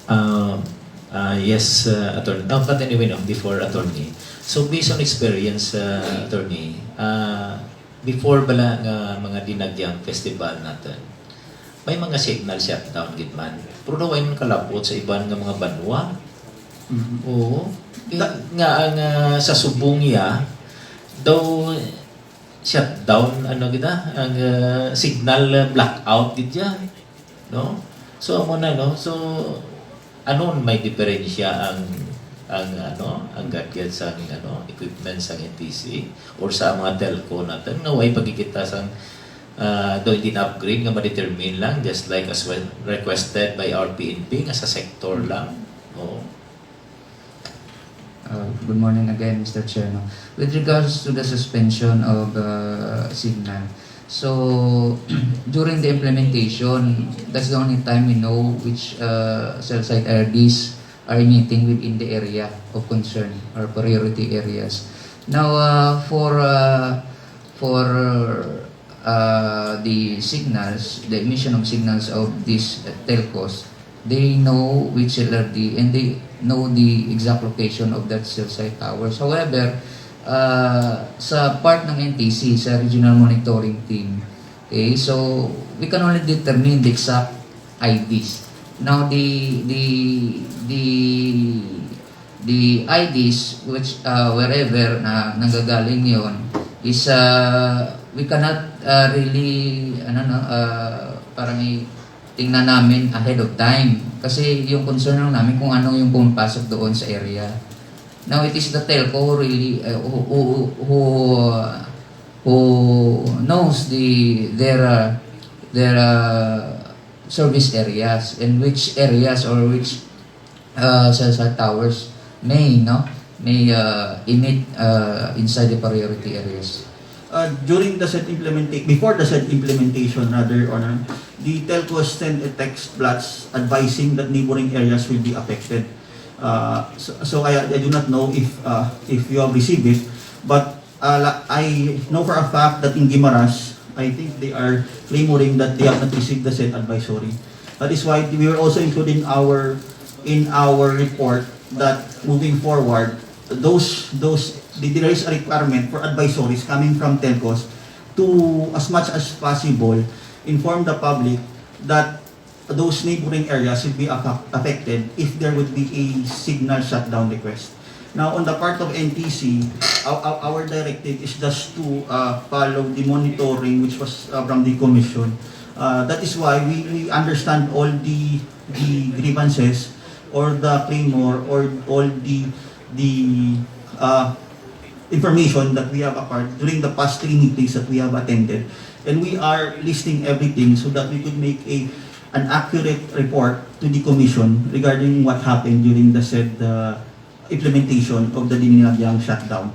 Uh, yes, attorney. But anyway, no, before attorney. So based on experience, attorney, before bala nga mga dinagyang festival natin, may mga signal shutdown gid man. Pero daw ay kalapot sa iban nga mga banwa. Oo. Nga ang sa Subongya daw shutdown ano kita ang signal blackout gid ya, no? So amo na no. So ano may diferensya ang gadget sa equipment sa NTC or sa mga telco natin na way pagkikita sang doon din upgrade nga ma-determine lang just like as well requested by our PNP nga sa sector lang. Oo. Good morning again, Mr. Chair. No? With regards to the suspension of signal, so during the implementation, that's the only time we know which cell site IRDs are emitting within the area of concern or priority areas. Now, for the signals, the emission of signals of these telcos, they know which LRD and they know the exact location of that cell site towers. However, sa part ng NTC, sa Regional Monitoring Team, okay, so we can only determine the exact IDs. Now, the IDs which wherever na nanggagaling yon is we cannot really parang tingnan namin ahead of time kasi yung concern lang namin kung ano yung pumapasok doon sa area. Now it is the telco who really who knows their service areas and which areas or which cell site towers may emit inside the priority areas. During the set implementation, before the set implementation, rather, Honor, the telcos sent a text blast advising that neighboring areas will be affected. So I do not know if you have received it, but I know for a fact that in Guimaras, I think they are clamoring that they have not received the set advisory. That is why we were also including in our report that moving forward, there is a requirement for advisories coming from telcos to, as much as possible, inform the public that those neighboring areas will be affected if there would be a signal shutdown request. Now, on the part of NTC, our directive is just to follow the monitoring which was from the Commission. That is why we understand all the grievances or the claimor or all the information that we have acquired during the past 3 meetings that we have attended, and we are listing everything so that we could make an accurate report to the Commission regarding what happened during the said implementation of the Dinagyang shutdown.